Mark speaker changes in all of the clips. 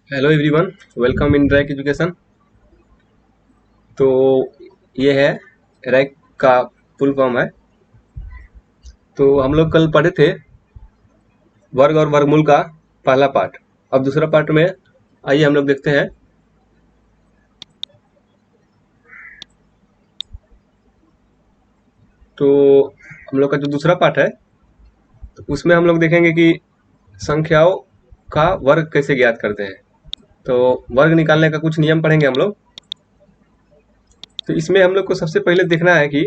Speaker 1: Hello everyone, welcome in rack education. तो ये है रैक का फुल फॉर्म है। तो हम लोग कल पढ़े थे वर्ग और वर्गमूल का पहला पार्ट। अब दूसरा पार्ट में आइए हम लोग देखते हैं। तो हम लोग का जो दूसरा पार्ट है तो उसमें हम लोग देखेंगे कि संख्याओं का वर्ग कैसे ज्ञात करते हैं। तो वर्ग निकालने का कुछ नियम पढ़ेंगे हम लोग। तो इसमें हम लोग को सबसे पहले देखना है कि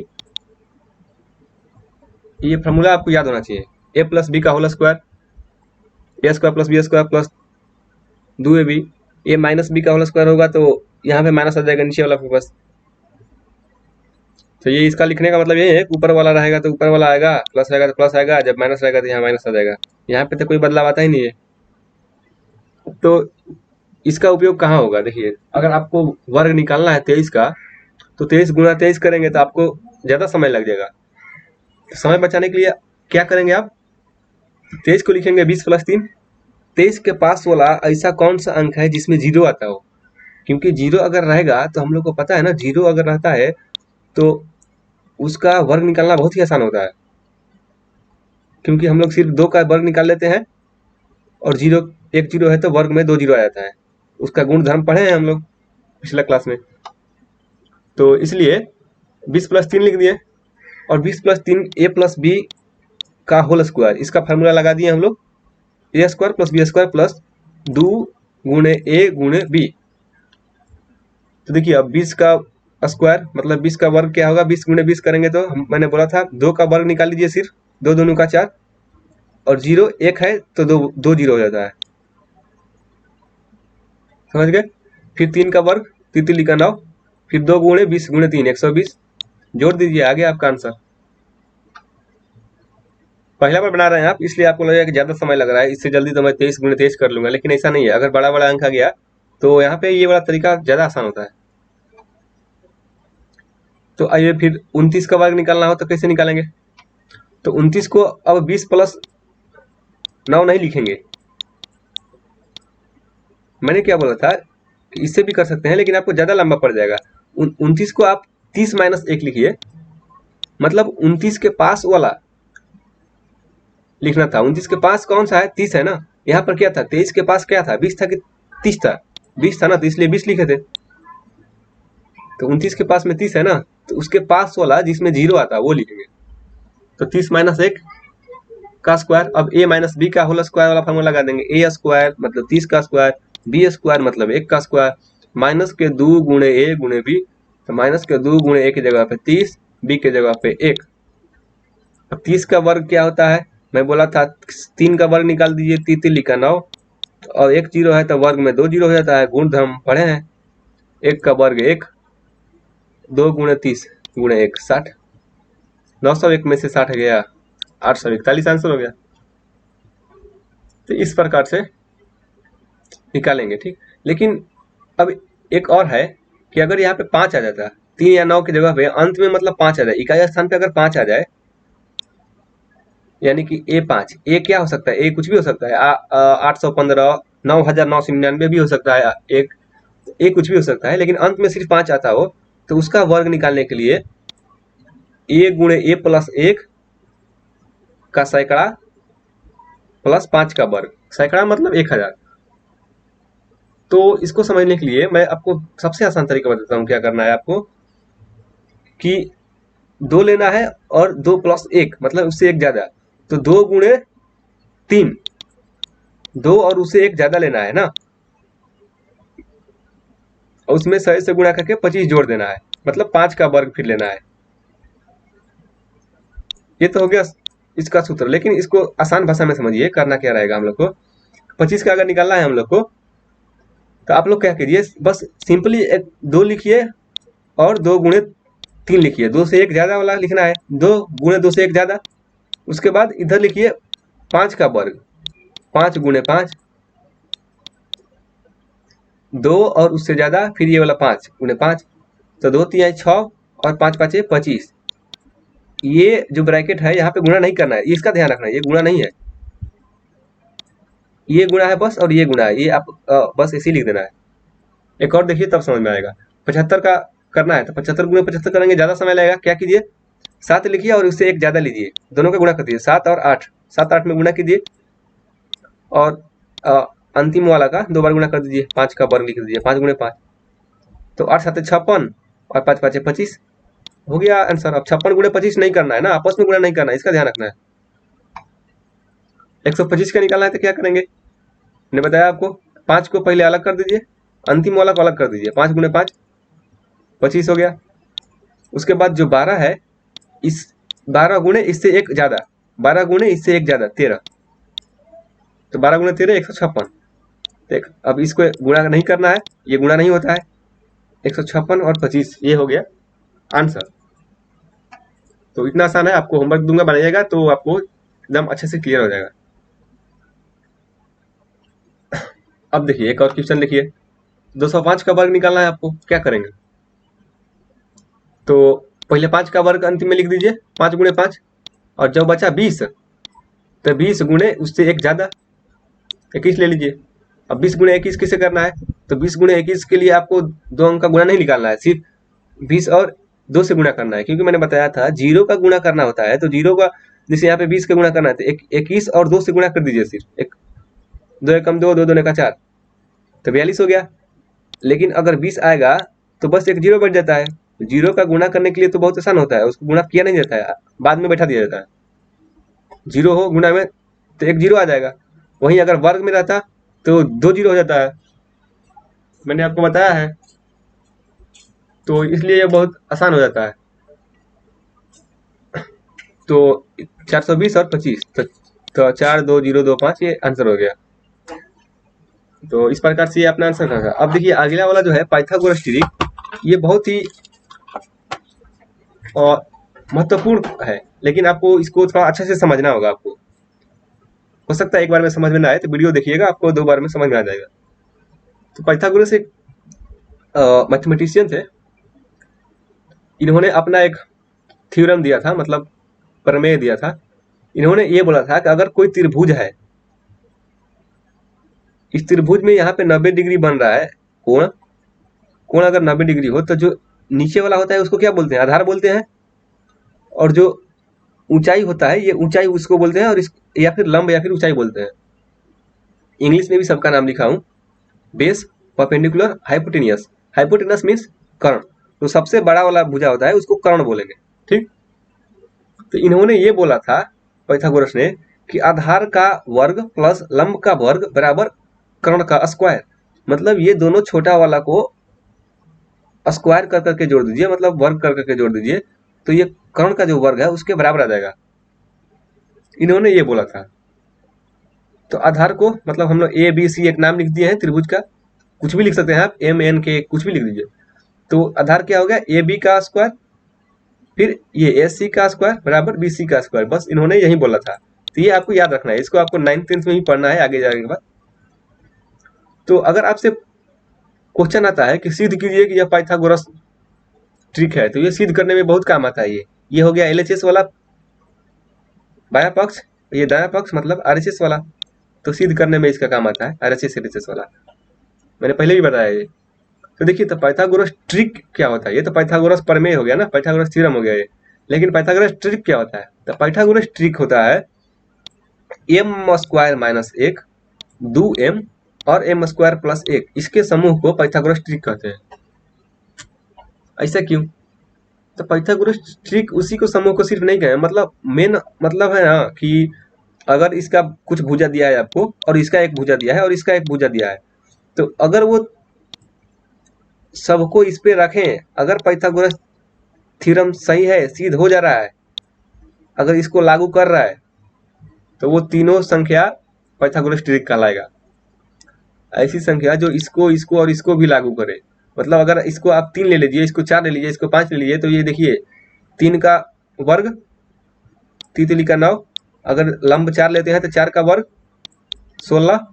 Speaker 1: ये फॉर्मूला आपको याद होना चाहिए। ए प्लस बी का whole square, A square plus B square plus 2ab। A minus B का होल स्क्वायर होगा तो यहाँ पे माइनस आ जाएगा नीचे वाला के पास। तो ये इसका लिखने का मतलब ये है, ऊपर वाला रहेगा तो ऊपर वाला आएगा, प्लस रहेगा तो प्लस आएगा, जब माइनस रहेगा तो यहाँ माइनस आ जाएगा। यहाँ पे तो कोई बदलाव आता ही नहीं है। तो इसका उपयोग कहाँ होगा? देखिए, अगर आपको वर्ग निकालना है 23 का तो 23 गुणा 23 करेंगे तो आपको ज्यादा समय लग जाएगा। तो समय बचाने के लिए क्या करेंगे आप? 23 को लिखेंगे 20 प्लस 3। 23 के पास वाला ऐसा कौन सा अंक है जिसमें जीरो आता हो? क्योंकि जीरो अगर रहेगा तो हम लोग को पता है ना, जीरो अगर रहता है तो उसका वर्ग निकालना बहुत ही आसान होता है। क्योंकि हम लोग सिर्फ 2 का वर्ग निकाल लेते हैं और जीरो, एक जीरो है तो वर्ग में 2 जीरो आ जाता है। उसका गुणधर्म पढ़े हैं हम लोग पिछला क्लास में। तो इसलिए 20 प्लस 3 लिख दिए और 20 प्लस 3 ए प्लस बी का होल स्क्वायर, इसका फार्मूला लगा दिए हम लोग। A square plus B square plus 2 गुणे ए गुणे बी। तो देखिए, अब 20 का स्क्वायर मतलब 20 का वर्ग क्या होगा? 20 गुणे 20 करेंगे तो मैंने बोला था 2 का वर्ग निकाल लीजिए सिर्फ, 2 दूनी का 4 और जीरो एक है तो दो जीरो हो जाता है। समझ गए? फिर 3 का वर्ग, तितली का 9, फिर 2 गुणे 20 गुणे 3 120। जोड़ दीजिए, आ गया आपका आंसर। पहला बार बना रहे हैं आप, इसलिए आपको लगेगा कि ज्यादा समय लग रहा है, इससे जल्दी तो मैं 23 गुणे 23 कर लूंगा, लेकिन ऐसा नहीं है। अगर बड़ा बड़ा अंक आ गया तो यहाँ पे ये वाला तरीका ज्यादा आसान होता है। तो आइए, फिर 29 का वर्ग निकालना हो तो कैसे निकालेंगे? तो 29 को अब 20 प्लस 9 नहीं लिखेंगे। मैंने क्या बोला था कि इससे भी कर सकते हैं, लेकिन आपको ज्यादा लंबा पड़ जाएगा। 29 को आप 30 माइनस 1 लिखिए। मतलब 29 के पास वाला लिखना था। 29 के पास कौन सा है? 30 है ना। यहाँ पर क्या था? 23 के पास क्या था? 20 था कि 30 था? 20 था ना, तो इसलिए 20 लिखे थे। तो 29 के पास में 30 है ना, तो उसके पास वाला जिसमें जीरो आता है वो लिखेंगे। तो 30 माइनस 1 का स्क्वायर। अब ए माइनस बी का होल स्क्वायर वाला फॉर्मूला लगा देंगे। ए स्क्वायर मतलब 30 का स्क्वायर, बी स्क्वायर मतलब 1 का स्क्वायर, माइनस के 2 गुणे ए गुणे बी। तो माइनस के 2 गुणे ए की जगह पे 30, बी की जगह पे 1। अब 30 का वर्ग क्या होता है? मैं बोला था 3 का वर्ग निकाल दीजिए, तितली का 9, और 1 जीरो है तो वर्ग में 2 जीरो हो जाता है। गुणधर्म पढ़े हैं। 1 का वर्ग 1, 2 गुणे 30 गुणे 1 60। 901 में से 60 गया, 841 आंसर हो गया। तो इस प्रकार से निकालेंगे, ठीक। लेकिन अब एक और है कि अगर यहाँ पे 5 आ जाता, 3 या 9 की जगह पे अंत में मतलब 5 आ जाए, इकाई स्थान पे अगर 5 आ जाए, यानी कि A5, ए क्या हो सकता है? ए कुछ भी हो सकता है। 815, 9999 भी हो सकता है। एक ए कुछ भी हो सकता है, लेकिन अंत में सिर्फ 5 आता हो तो उसका वर्ग निकालने के लिए ए गुणे ए प्लस 1 का सैकड़ा प्लस 5 का वर्ग। सैकड़ा मतलब 1000। तो इसको समझने के लिए मैं आपको सबसे आसान तरीका बताता हूँ। क्या करना है आपको कि 2 लेना है और 2 प्लस 1 मतलब उससे एक ज्यादा। तो 2 गुणे 3, 2 और उससे एक ज्यादा लेना है ना, और उसमें 100 से गुणा करके 25 जोड़ देना है, मतलब 5 का वर्ग फिर लेना है। ये तो हो गया इसका सूत्र। लेकिन इसको आसान भाषा में समझिए, करना क्या रहेगा हम लोग को। 25 का अगर निकालना है हम लोग को, तो आप लोग क्या कीजिए, बस सिंपली 2 लिखिए और 2 गुणे 3 लिखिए। 2 से 1 ज्यादा वाला लिखना है, 2 गुणे 2 से 1 ज्यादा। उसके बाद इधर लिखिए 5 का वर्ग, 5 गुणे 5, 2 और उससे ज्यादा, फिर ये वाला 5 गुणे 5। तो 2 3 6 और 5 5 25। ये जो ब्रैकेट है यहाँ पे गुणा नहीं करना है, इसका ध्यान रखना है, ये गुणा नहीं है। ये गुणा है बस, और ये गुणा है, ये आप बस ऐसे ही लिख देना है। एक और देखिए तब समझ में आएगा। 75 का करना है तो 75 गुणे 75 करेंगे, ज्यादा समय लगेगा। क्या कीजिए, 7 लिखिए और उससे एक ज्यादा लीजिए, दोनों का गुणा कर दीजिए। 7 और 8, 7 8 में गुणा कीजिए, और अंतिम वाला का 2 बार गुणा कर दीजिए, 5 का वर्ग लिख दीजिए, 5 गुणे 5, तो 8 7 56 और 5 5 25, हो गया आंसर। अब 56 गुणे 25 नहीं करना है ना, आपस में गुणा नहीं करना है, इसका ध्यान रखना है। 125 का निकालना है तो क्या करेंगे, मैंने बताया आपको, 5 को पहले अलग कर दीजिए, अंतिम वाला को अलग कर दीजिए, 5 गुणे 5 25 हो गया। उसके बाद जो 12 है, इस 12 गुणे इससे एक ज्यादा, 12 गुणे इससे एक ज्यादा 13, तो 12 गुणे 13 156। देख, अब इसको गुणा नहीं करना है, ये गुणा नहीं होता है। 156 और 25, ये हो गया आंसर। तो इतना आसान है, आपको होमवर्क दूंगा, बनाइएगा तो आपको एकदम अच्छे से क्लियर हो जाएगा। अब देखिए एक और क्वेश्चन देखिए, 205 का वर्ग निकालना है आपको, क्या करेंगे, तो पहले 5 का वर्ग अंतिम में लिख दीजिए, 5 गुणे 5, और जब बचा 20, तो 20 गुणे उससे एक ज्यादा 21 ले लीजिए। अब 20 गुणे 21 किसे करना है, तो 20 गुणे 21 के लिए आपको 2 अंक का गुणा नहीं निकालना है, सिर्फ 20 और 2 से गुणा करना है, क्योंकि मैंने बताया था 0 का गुणा करना होता है, तो 0 का जैसे यहाँ पे 20 का गुणा करना है, तो 21 और 2 से गुणा कर दीजिए, सिर्फ एक 2 एकम 2, 2 दूने का 4, तो 42 हो गया। लेकिन अगर 20 आएगा तो बस एक 0 बढ़ जाता है, 0 का गुणा करने के लिए तो बहुत आसान होता है, उसको गुणा किया नहीं जाता है, बाद में बैठा दिया जाता है। 0 हो गुणा में तो एक 0 आ जाएगा, वहीं अगर वर्ग में रहता तो 2 0 हो जाता है, मैंने आपको बताया है, तो इसलिए ये बहुत आसान हो जाता है। तो 420 और 25, तो 4 2 0 2 5, ये आंसर हो गया। तो इस प्रकार से ये अपना आंसर था। अब देखिए अगला वाला जो है पाइथागोरस ट्रिक, ये बहुत ही महत्वपूर्ण है, लेकिन आपको इसको थोड़ा अच्छे से समझना होगा। आपको हो सकता है एक बार में समझ में ना आए, तो वीडियो देखिएगा, आपको 2 बार में समझ में आ जाएगा। तो पाइथागोरस एक मैथमेटिशियन थे, इन्होंने अपना एक थ्योरम दिया था, मतलब प्रमेय दिया था। इन्होंने ये बोला था कि अगर कोई त्रिभुज है, इस त्रिभुज में यहाँ पे 90 डिग्री बन रहा है कोण, कोण अगर 90 डिग्री हो, तो जो नीचे वाला होता है उसको क्या बोलते हैं, आधार बोलते हैं, और जो ऊंचाई होता है, ये ऊंचाई उसको बोलते हैं, और इस या फिर लंब या फिर ऊंचाई बोलते हैं। इंग्लिश में भी सबका नाम लिखा हूँ, base, perpendicular, hypotenuse. Hypotenuse means कर्ण, तो सबसे बड़ा वाला भुजा होता है उसको कर्ण बोलेंगे, ठीक। तो इन्होंने ये बोला था पाइथागोरस ने कि आधार का वर्ग प्लस लंब का वर्ग बराबर कर्ण का स्क्वायर, मतलब ये दोनों छोटा वाला को स्क्वायर कर करके जोड़ दीजिए, मतलब वर्ग कर करके जोड़ दीजिए, तो ये कर्ण का जो वर्ग है उसके बराबर आ जाएगा। इन्होंने ये बोला था। तो आधार को मतलब हम लोग ए बी सी एक नाम लिख दिए हैं त्रिभुज का, कुछ भी लिख सकते हैं आप, एम एन के कुछ भी लिख दीजिए। तो आधार क्या हो गया, ए बी का स्क्वायर, फिर ये ए सी का स्क्वायर बराबर बी सी का स्क्वायर, बस इन्होंने यही बोला था। तो ये आपको याद रखना है, इसको आपको 9th 10th में ही पढ़ना है आगे जाने के बाद। तो अगर आपसे क्वेश्चन आता है कि सिद्ध कीजिए कि यह पाइथागोरस ट्रिक है, तो ये सिद्ध करने में बहुत काम आता है। ये हो गया एलएचएस वाला बायां पक्ष, ये दायां पक्ष मतलब आरएचएस वाला, तो सिद्ध करने में इसका काम आता है आरएचएस एलएचएस वाला, मैंने पहले भी बताया ये। तो देखिए, तो पाइथागोरस ट्रिक क्या होता है, ये तो पाइथागोरस प्रमेय हो गया ना, पाइथागोरस थ्योरम हो गया ये, लेकिन पाइथागोरस ट्रिक क्या होता है, तो पाइथागोरस ट्रिक होता है एम स्क्वायर माइनस 1, 2m और m स्क्वायर प्लस 1, इसके समूह को पाइथागोरस ट्रिक कहते हैं। ऐसा क्यों, तो पाइथागोरस ट्रिक उसी को समूह को सिर्फ नहीं कहे, मतलब मेन मतलब है ना कि अगर इसका कुछ भुजा दिया है आपको, और इसका एक भुजा दिया है, और इसका एक भुजा दिया है, तो अगर वो सबको इस पे रखें, अगर पाइथागोरस थ्योरम सही है, सिद्ध हो जा रहा है, अगर इसको लागू कर रहा है, तो वो तीनों संख्या पाइथागोरस ट्रिक कहलाएगा। ऐसी संख्या जो इसको इसको और इसको भी लागू करे, मतलब अगर इसको आप 3 ले लीजिए, इसको 4 ले लीजिए, इसको 5 ले लीजिए, तो ये देखिए 3 का वर्ग, 3 का 9, अगर लंब 4 लेते हैं तो 4 का वर्ग 16,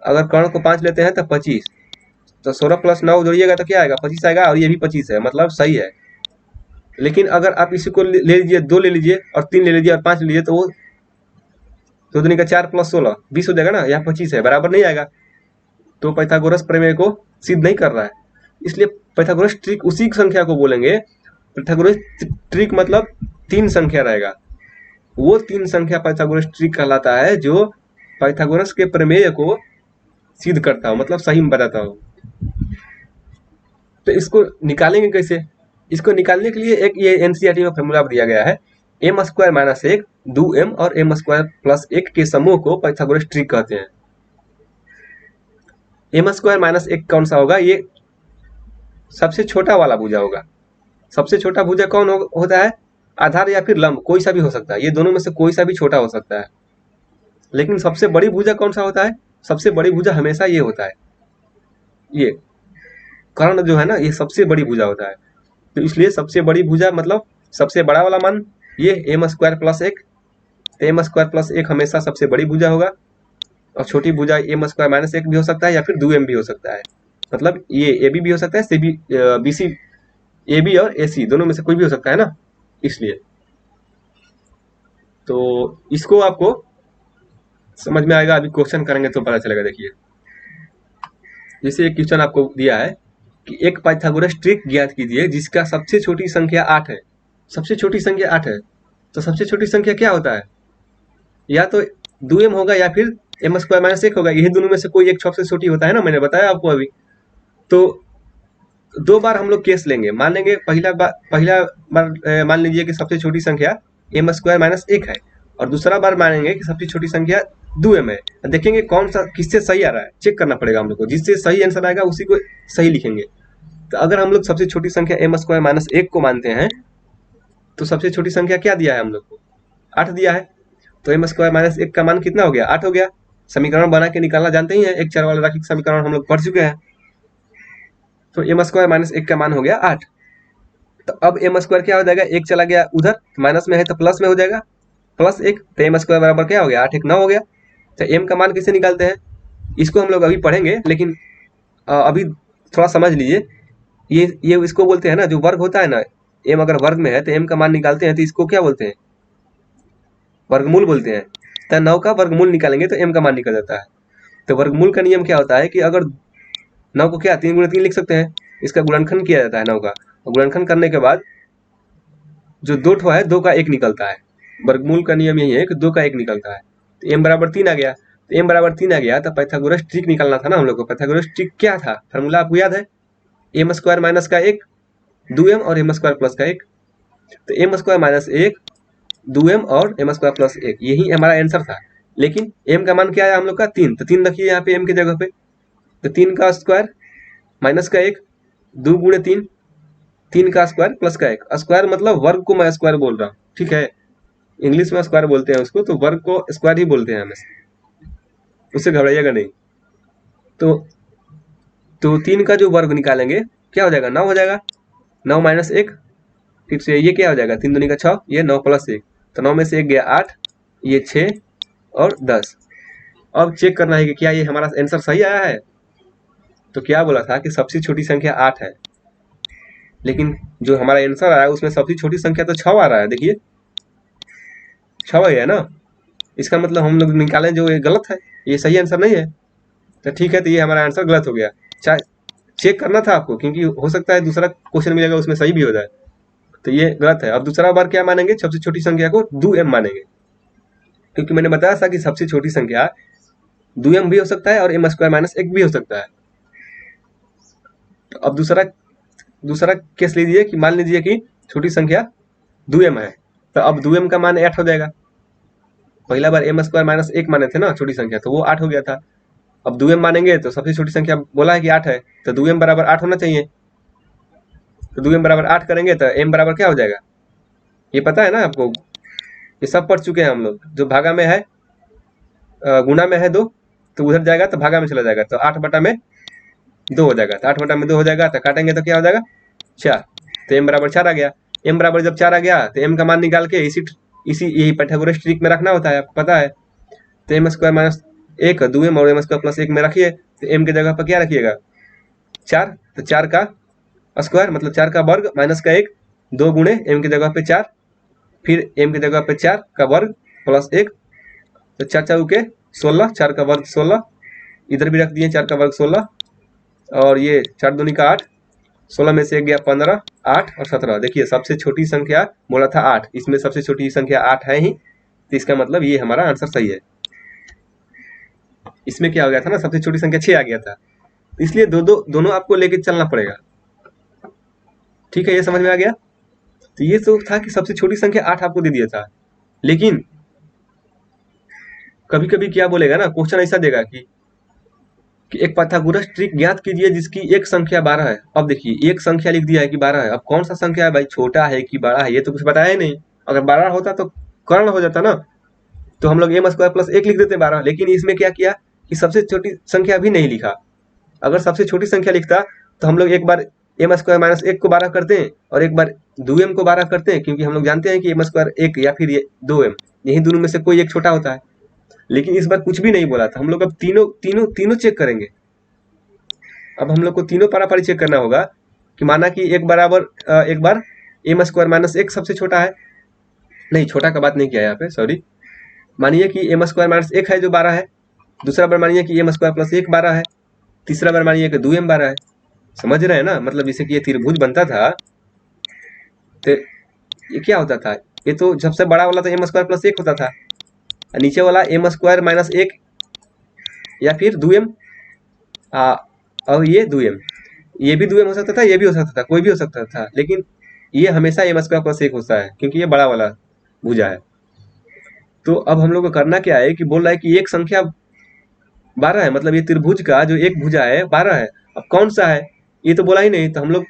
Speaker 1: अगर कर्ण को 5 लेते हैं तो 25, तो 16 प्लस 9 जोड़िएगा तो क्या आएगा, 25 आएगा, और ये भी 25 है, मतलब सही है। लेकिन अगर आप इसी को ले लीजिए, 2 ले लीजिए और 3 ले लीजिए और 5 ले लीजिए, तो वो 2 दूनी का 4 प्लस 16 20 हो जाएगा ना, यहाँ 25 है, बराबर नहीं आएगा। तो पाइथागोरस प्रमेय को सिद्ध नहीं कर रहा है। इसलिए पाइथागोरस ट्रिक उसी संख्या को बोलेंगे। पाइथागोरस ट्रिक मतलब 3 संख्या रहेगा, वो 3 संख्या पाइथागोरस ट्रिक कहलाता है जो पाइथागोरस के प्रमेय को सिद्ध करता हो, मतलब सही में बताता हो। तो इसको निकालेंगे कैसे? इसको निकालने के लिए एक ये एनसीईआरटी में फॉर्मूला दिया गया है, m स्क्वायर माइनस 1 2m और m स्क्वायर प्लस 1 के समूह को पाइथागोरस ट्रिक कहते हैं। m स्क्वायर माइनस 1 कौन सा होगा? ये सबसे छोटा वाला भुजा होगा। सबसे छोटा भुजा कौन होता है? आधार या फिर लंब, कोई सा भी हो सकता है, ये दोनों में से कोई सा भी छोटा हो सकता है। लेकिन सबसे बड़ी भुजा कौन सा होता है? सबसे बड़ी भुजा हमेशा ये होता है, ये कर्ण जो है ना, ये सबसे बड़ी भुजा होता है। तो इसलिए सबसे बड़ी भुजा मतलब सबसे बड़ा वाला मान ये m स्क्वायर प्लस 1, तो m स्क्वायर प्लस 1 हमेशा सबसे बड़ी भुजा होगा। और छोटी भुजा m स्क्वायर माइनस 1 भी हो सकता है या फिर 2m भी हो सकता है। मतलब ये AB भी हो सकता है, CB BC AB और AC दोनों में से कोई भी हो सकता है ना, इसलिए। तो इसको आपको समझ में आएगा, अभी क्वेश्चन करेंगे तो पता चलेगा। देखिए जैसे एक क्वेश्चन आपको दिया है कि एक पाइथागोरस ट्रिक ज्ञात कीजिए जिसका सबसे छोटी संख्या 8 है। सबसे छोटी संख्या 8 है, तो सबसे छोटी संख्या क्या होता है? या तो 2m होगा या फिर m स्क्वायर माइनस 1 होगा, यही दोनों में से कोई एक सबसे छोटी होता है ना, मैंने बताया आपको अभी। तो 2 बार हम लोग केस लेंगे, मान लेंगे पहला बार मान लीजिए कि सबसे छोटी संख्या m स्क्वायर माइनस 1 है, और दूसरा बार मानेंगे कि सबसे छोटी संख्या 2m है। देखेंगे कौन सा किससे सही आ रहा है, चेक करना पड़ेगा हम लोग को। जिससे सही आंसर आएगा उसी को सही लिखेंगे। तो अगर हम लोग सबसे छोटी संख्या m स्क्वायर माइनस 1 को मानते हैं, तो सबसे छोटी संख्या क्या दिया है हम लोग को? 8 दिया है। तो m स्क्वायर माइनस 1 का मान कितना हो गया? 8 हो गया। समीकरण बना के निकालना जानते ही हैं, एक चर वाला रैखिक समीकरण हम लोग पढ़ चुके हैं। तो m स्क्वायर माइनस 1 का मान हो गया 8। तो अब m स्क्वायर क्या हो जाएगा? 1 चला गया उधर, माइनस में है तो प्लस में हो जाएगा, प्लस 1। तो m स्क्वायर बराबर क्या हो गया? 8 1 9 हो गया। तो m का मान कैसे निकालते हैं इसको हम लोग अभी पढ़ेंगे, लेकिन अभी थोड़ा समझ लीजिए। ये इसको बोलते हैं ना, जो वर्ग होता है ना, m अगर वर्ग में है तो m का मान निकालते हैं, तो इसको क्या बोलते हैं? वर्गमूल बोलते हैं। तो 9 का वर्गमूल निकालेंगे तो m का मान निकल जाता है। तो वर्गमूल का नियम क्या होता है कि अगर 9 को क्या 3 गुणे 3 लिख सकते हैं, इसका गुणनखंड किया जाता है 9 का, और गुणनखंड करने के बाद जो 2 ठो है 2 का 1 निकलता है। वर्गमूल का नियम यही है कि 2 का 1 निकलता है। तो m बराबर 3 आ गया। तो m बराबर 3 आ गया तो पाइथागोरस ट्रिक निकालना था ना हम लोग को। पाइथागोरस ट्रिक क्या था? फॉर्मूला आपको याद है, m स्क्वायर माइनस का 1 2m और m स्क्वायर प्लस का 1। तो m स्क्वायर माइनस 1 2m और m स्क्वायर प्लस 1, यही हमारा आंसर था। लेकिन m का मान क्या है हम लोग का? 3। तो 3 रखिए यहाँ पे m की जगह पे। तो 3 का स्क्वायर माइनस का 1, 2 गुणे 3, 3 का स्क्वायर प्लस का 1। स्क्वायर मतलब वर्ग को मैं स्क्वायर बोल रहा हूँ, ठीक है? इंग्लिश में स्क्वायर बोलते हैं उसको, तो वर्ग को स्क्वायर ही बोलते हैं हमेशा, उससे घबराइएगा नहीं। तो 3 का जो वर्ग निकालेंगे क्या हो जाएगा? 9 हो जाएगा। 9 माइनस 1, फिर से ये क्या हो जाएगा? 3 दूनी का 6, ये 9 प्लस 1। तो 9 में से 1 गया 8, ये 6 और 10। अब चेक करना है कि क्या ये हमारा आंसर सही आया है। तो क्या बोला था कि सबसे छोटी संख्या 8 है, लेकिन जो हमारा आंसर आया उसमें सबसे छोटी संख्या तो 6 आ रहा है। देखिए 6 है ना, इसका मतलब हम लोग निकालें जो ये गलत है, ये सही आंसर नहीं है। तो ठीक है, तो ये हमारा आंसर गलत हो गया। चेक करना था आपको, क्योंकि हो सकता है दूसरा क्वेश्चन मिलेगा उसमें सही भी हो जाए। तो ये गलत है। अब दूसरा बार क्या मानेंगे? सबसे छोटी संख्या को 2m मानेंगे, क्योंकि मैंने बताया था कि सबसे छोटी संख्या 2m भी हो सकता है और m स्क्वायर माइनस 1 भी हो सकता है। तो अब दूसरा केस लीजिए कि मान लीजिए कि छोटी संख्या 2m है, तो अब 2m का मान 8 हो जाएगा। पहला बार m स्क्वायर माइनस 1 माने थे ना छोटी संख्या, तो वो 8 हो गया था। अब 2m मानेंगे तो सबसे छोटी संख्या बोला है कि 8 है, तो 2m बराबर 8 होना चाहिए। तो 2m बराबर 8 करेंगे तो m बराबर क्या हो जाएगा? ये पता है ना आपको, ये सब पढ़ चुके हैं हम लोग। जो भागा में है गुणा में है 2, तो उधर जाएगा तो भागा में चला जाएगा, तो 8 बटा में 2 हो जाएगा। तो 8 बटा में 2 हो जाएगा, तो काटेंगे तो क्या हो जाएगा? 4। तो m बराबर 4 आ गया। m बराबर जब 4 आ गया तो m का मान निकाल के इसी यही पाइथागोरस ट्रिक में रखना होता है, आपको पता है। तो m स्क्वायर माइनस 1 2m और m स्क्वायर प्लस 1 में रखिए। तो m की जगह पर क्या रखिएगा? 4। तो 4 का स्क्वायर मतलब 4 का वर्ग माइनस का 1, 2 गुणे m की जगह पे 4, फिर m की जगह पे 4 का वर्ग प्लस 1, तो 4 4 के 16, 4 का वर्ग 16, इधर भी रख दिए 4 का वर्ग 16, और ये 4 दूनी का 8, 16 में से 1 गया 15, 8 और 17। देखिए सबसे छोटी संख्या बोला था 8, इसमें सबसे छोटी संख्या 8 है ही, तो इसका मतलब ये हमारा आंसर सही है। इसमें क्या हो गया था ना, सबसे छोटी संख्या 6 आ गया था, इसलिए दोनों आपको लेके चलना पड़ेगा। ठीक है, ये समझ में आ गया। तो ये तो था कि सबसे छोटी संख्या 8 आपको दे दिया था, लेकिन कभी कभी क्या बोलेगा ना, क्वेश्चन ऐसा देगा कि एक पाइथागोरस ट्रिक ज्ञात कीजिए जिसकी एक संख्या 12 है। अब देखिए एक संख्या लिख दिया है कि 12 है, अब कौन सा संख्या है भाई, छोटा है कि बड़ा है, ये तो कुछ बताया ही नहीं। अगर 12 होता तो कर्ण हो जाता ना, तो हम लोग m स्क्वायर प्लस 1 लिख देते 12, लेकिन इसमें क्या किया कि सबसे छोटी संख्या भी नहीं लिखा। अगर सबसे छोटी संख्या लिखता तो हम लोग एक बार m स्क्वायर माइनस 1 को 12 करते हैं और एक बार 2m को 12 करते हैं, क्योंकि हम लोग जानते हैं कि m स्क्वायर 1 या फिर ये 2m, यही दोनों में से कोई एक छोटा होता है। लेकिन इस बार कुछ भी नहीं बोला था, हम लोग अब तीनों चेक करेंगे। अब हम लोग को तीनों पारापारी चेक करना होगा कि माना कि एक बार m स्क्वायर माइनस 1 सबसे छोटा है, नहीं छोटा का बात नहीं किया यहाँ पे, सॉरी। मानिए कि m स्क्वायर माइनस 1 है जो 12 है, दूसरा बार मानिए कि m स्क्वायर प्लस 1 12 है, तीसरा बार मानिए कि 2m 12 है। समझ रहे हैं ना, मतलब जैसे कि ये त्रिभुज बनता था तो ये क्या होता था, ये तो सबसे बड़ा वाला तो m स्क्वायर प्लस 1 होता था, नीचे वाला m स्क्वायर माइनस 1 या फिर 2m, और ये 2m, ये भी 2m हो सकता था, ये भी हो सकता था, कोई भी हो सकता था, लेकिन ये हमेशा m स्क्वायर प्लस 1 होता है क्योंकि ये बड़ा वाला भुजा है। तो अब हम लोग को करना क्या है कि बोल रहा है कि एक संख्या 12 है, मतलब ये त्रिभुज का जो एक भुजा है 12 है। अब कौन सा है ये तो बोला ही नहीं, तो हम लोग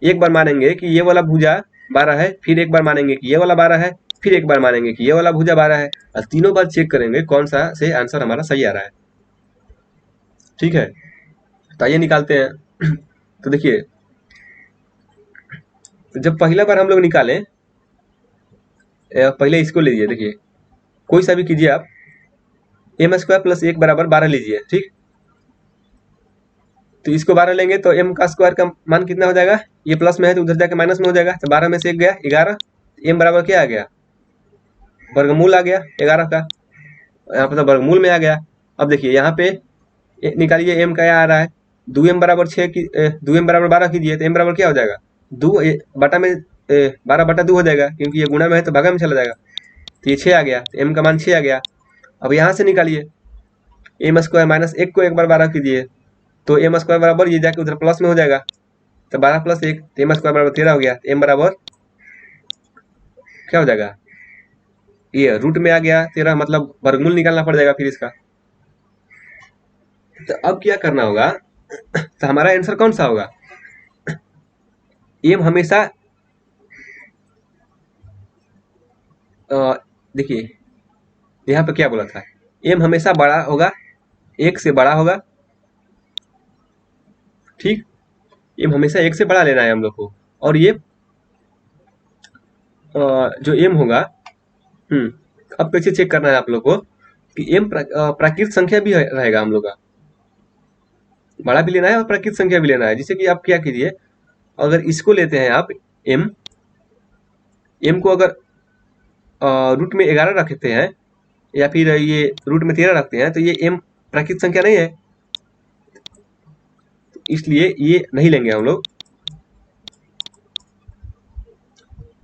Speaker 1: एक बार मानेंगे कि ये वाला भुजा 12 है, फिर एक बार मानेंगे कि ये वाला 12 है, फिर एक बार मानेंगे कि ये वाला भुजा 12 है, और तीनों बार चेक करेंगे कौन सा से आंसर हमारा सही आ रहा है। ठीक है, तो आइए निकालते हैं। तो देखिए, तो जब पहला बार हम लोग निकालें, पहले इसको लीजिए, देखिए कोई सा भी कीजिए आप, m स्क्वायर प्लस 1 बराबर 12 लीजिए, ठीक। तो इसको 12 लेंगे तो m का स्क्वायर का मान कितना हो जाएगा, ये प्लस में है तो उधर जाके माइनस में हो जाएगा, तो 12 में से 1 गया 11, m बराबर क्या आ गया, वर्गमूल आ गया 11 का, यहाँ पर तो वर्गमूल में आ गया। अब देखिए यहाँ पे निकालिए m का क्या आ रहा है, 2m बराबर 6 की 2m बराबर 12 कीजिए, तो m बराबर क्या हो जाएगा, 2 बटा में 12 बटा 2 हो जाएगा, क्योंकि ये गुणा में है तो भागा में चला जाएगा, तो ये 6 आ गया, तो m का मान 6 आ गया। अब यहाँ से निकालिए m स्क्वायर माइनस 1 को एक बार 12 कीजिए, तो m स्क्वायर बराबर ये जाके उधर प्लस में हो जाएगा, तो 12 प्लस 1, तो m स्क्वायर बराबर 13 हो गया, तो m बराबर क्या हो जाएगा, ये रूट में आ गया 13, मतलब वर्गमूल निकालना पड़ जाएगा फिर इसका। तो अब क्या करना होगा, तो हमारा आंसर कौन सा होगा, m हमेशा देखिए यहाँ पे क्या बोला था, m हमेशा बड़ा होगा, 1 से बड़ा होगा, ठीक। m हमेशा 1 से बड़ा लेना है हम लोग को, और ये जो m होगा, अब कैसे चेक करना है आप लोग को कि m प्राकृत संख्या भी रहेगा हम लोग का, बड़ा भी लेना है और प्राकृत संख्या भी लेना है। जैसे कि आप क्या कीजिए, अगर इसको लेते हैं आप m को अगर रूट में 11 रखते हैं या फिर ये रूट में 13 रखते हैं, तो ये m प्राकृत संख्या नहीं है, इसलिए ये नहीं लेंगे हम लोग।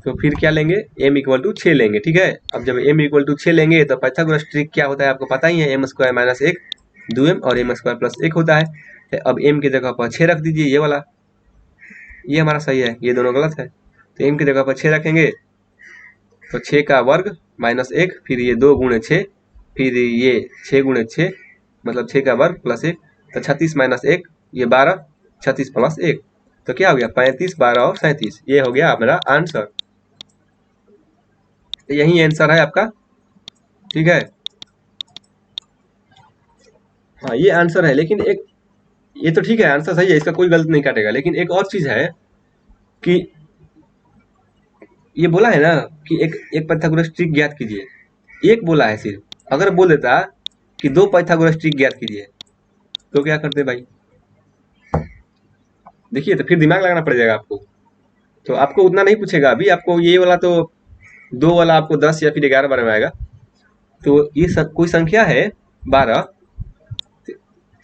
Speaker 1: तो फिर क्या लेंगे, m इक्वल टू 6 लेंगे, ठीक है। अब जब m इक्वल टू 6 लेंगे तो पाइथागोरस ट्रिक क्या होता है आपको पता ही है, m स्क्वायर माइनस 1 2m और m स्क्वायर प्लस 1 होता है। अब m की जगह पर 6 रख दीजिए, ये वाला, ये हमारा सही है, ये दोनों गलत है। तो m की जगह पर 6 रखेंगे तो 6 का वर्ग माइनस 1, फिर ये 2 गुणे 6, फिर ये 6 गुणे 6 मतलब 6 का वर्ग प्लस 1, तो 36 माइनस 1 ये 12, 36 प्लस 1 तो क्या हो गया 35, 12 और 37, ये हो गया हमारा आंसर। तो यही आंसर है आपका, ठीक है। हाँ ये आंसर है, लेकिन एक ये तो ठीक है, आंसर सही है, इसका कोई गलत नहीं काटेगा, लेकिन एक और चीज है कि ये बोला है ना कि एक पाइथागोरस ट्रिक ज्ञात कीजिए, एक बोला है सिर्फ, अगर बोल देता कि 2 पाइथागोरस ट्रिक ज्ञात कीजिए तो क्या करते भाई, देखिए तो फिर दिमाग लगाना पड़ जाएगा आपको। तो आपको उतना नहीं पूछेगा, अभी आपको ये वाला तो 2 वाला आपको 10 या फिर 11 बार में आएगा, तो ये कोई संख्या है 12,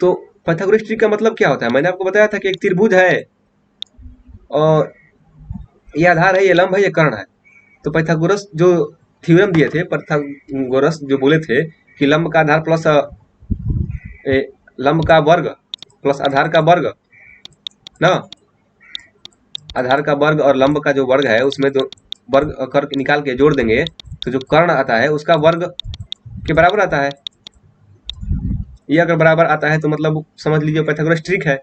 Speaker 1: तो पाइथागोरस ट्रिक का मतलब क्या होता है? मैंने आपको बताया था कि एक त्रिभुज है और ये आधार है, ये लंब है, ये कर्ण है। तो पाइथागोरस जो थ्योरम दिए थे, पाइथागोरस जो बोले थे कि लंब का आधार प्लस लंब का वर्ग प्लस आधार का वर्ग ना, आधार का वर्ग और लंब का जो वर्ग है उसमें दो वर्ग कर निकाल के जोड़ देंगे तो जो कर्ण आता है उसका वर्ग के बराबर आता है। ये अगर बराबर आता है तो मतलब समझ लीजिए पाइथागोरस ट्रिक है।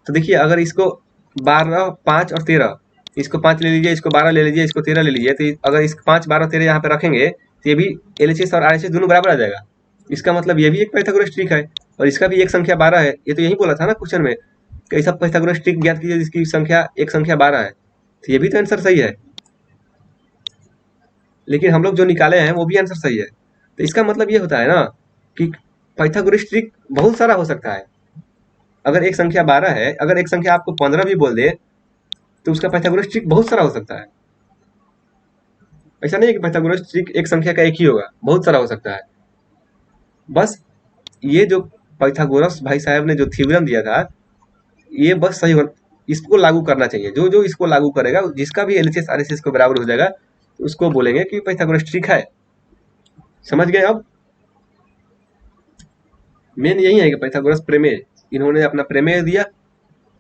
Speaker 1: तो देखिए अगर इसको 12, 5 और 13, इसको 5 ले लीजिए, इसको 12 ले लीजिए, इसको 13 ले लीजिए, तो अगर इस 5, 12, 13 यहाँ पे रखेंगे तो ये भी एलएचएस और आरएचएस दोनों बराबर आ जाएगा। इसका मतलब ये भी एक पाइथागोरस ट्रिक है और इसका भी एक संख्या 12 है। ये तो यही बोला था ना क्वेश्चन में, ऐसा पाइथागोरस ट्रिक ज्ञात कीजिए जिसकी संख्या एक संख्या 12 है। तो ये भी तो आंसर सही है, लेकिन हम लोग जो निकाले हैं वो भी आंसर सही है। तो इसका मतलब ये होता है ना कि पाइथागोरस ट्रिक बहुत सारा हो सकता है। अगर एक संख्या 12 है, अगर एक संख्या आपको 15 भी बोल दे तो उसका पाइथागोरस ट्रिक बहुत सारा हो सकता है। ऐसा नहीं है कि पाइथागोरस ट्रिक एक संख्या का एक ही होगा, बहुत सारा हो सकता है। बस ये जो पाइथागोरस भाई साहब ने जो थ्योरम दिया था, ये बस सही हो, इसको लागू करना चाहिए। जो जो इसको लागू करेगा, जिसका भी एलएचएस आरएचएस को बराबर हो जाएगा, तो उसको बोलेंगे कि पाइथागोरस ट्रिक है। समझ गए? अब मेन यही है कि पाइथागोरस प्रमेय, इन्होंने अपना प्रमेय दिया,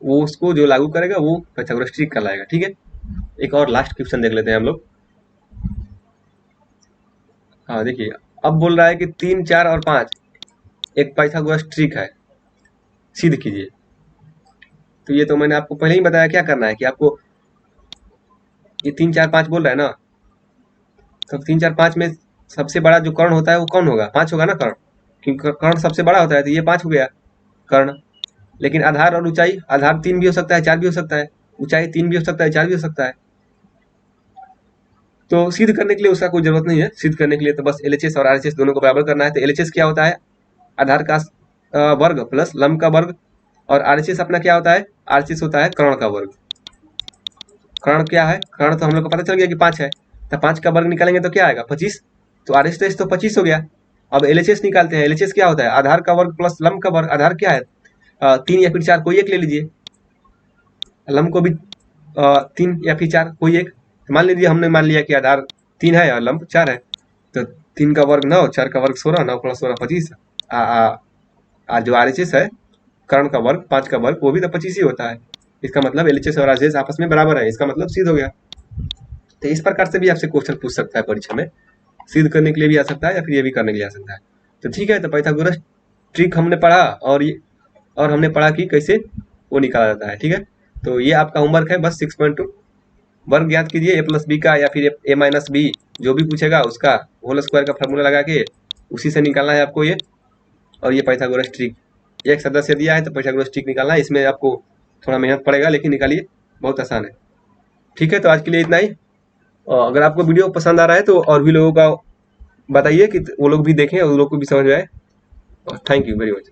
Speaker 1: वो उसको जो लागू करेगा वो पाइथागोरस ट्रिक कहलाएगा। ठीक है, एक और लास्ट क्वेश्चन देख लेते हैं हम लोग। हाँ देखिए, अब बोल रहा है कि 3, 4 और 5 एक पाइथागोरस ट्रिक है, सिद्ध कीजिए। तो ये तो मैंने आपको पहले ही बताया क्या करना है कि आपको ये 3, 4, 5 बोल रहा है ना, तो 3, 4, 5 में सबसे बड़ा जो कर्ण होता है वो कौन होगा? 5 होगा ना कर्ण, क्योंकि कर्ण सबसे बड़ा होता है, तो ये 5 हो गया कर्ण। लेकिन आधार और ऊंचाई, आधार 3 भी हो सकता है, 4 भी हो सकता है, ऊंचाई 3 भी हो सकता है, 4 भी हो सकता है। तो सिद्ध करने के लिए उसका कोई जरूरत नहीं है। सिद्ध करने के लिए तो बस एलएचएस और आरएचएस दोनों को बराबर करना है। तो एलएचएस क्या होता है? आधार का वर्ग प्लस लंब का वर्ग, और आरएचएस अपना क्या होता है? आरएचएस होता है कर्ण का वर्ग। कर्ण क्या है? कर्ण तो हम लोग को पता चल गया कि 5 है, तो 5 का वर्ग निकालेंगे तो क्या आएगा? 25। तो आरएचएस तो 25 हो गया। अब एलएचएस निकालते हैं। एलएचएस क्या होता है? आधार का वर्ग प्लस लंब का वर्ग। आधार क्या है? 3 या फिर 4, कोई एक ले लीजिए। लंब को भी 3 या फिर 4, कोई एक। मान लीजिए हमने मान लिया कि आधार 3 है और लंब 4 है, तो 3 का वर्ग 9, 4 का वर्ग 16, 9 प्लस 16 25। जो आरएचएस है कर्ण का वर्ग, 5 का वर्ग, वो भी तो 25 ही होता है। इसका मतलब एलएचएस और आरएचएस आपस में बराबर है, इसका मतलब सिद्ध हो गया। तो इस प्रकार से भी आपसे क्वेश्चन पूछ सकता है परीक्षा में, सिद्ध करने के लिए भी आ सकता है या फिर ये भी करने के लिए आ सकता है। तो ठीक है, तो पाइथागोरस ट्रिक हमने पढ़ा और हमने पढ़ा कि कैसे वो निकाला जाता है। ठीक है, तो ये आपका होमवर्क है बस 6.2। वर्ग ज्ञात कीजिए ए प्लस बी का या फिर ए माइनस बी, जो भी पूछेगा उसका होल स्क्वायर का फॉर्मूला लगा के उसी से निकालना है आपको ये। और ये पाइथागोरस ट्रिक, एक सदस्य दिया है तो पाइथागोरस ट्रिक निकालना है। इसमें आपको थोड़ा मेहनत पड़ेगा, लेकिन निकालिए, बहुत आसान है। ठीक है, तो आज के लिए इतना ही। और अगर आपको वीडियो पसंद आ रहा है तो और भी लोगों का बताइए कि वो लोग भी देखें और उन लोग को भी समझ में आए। Thank you very much.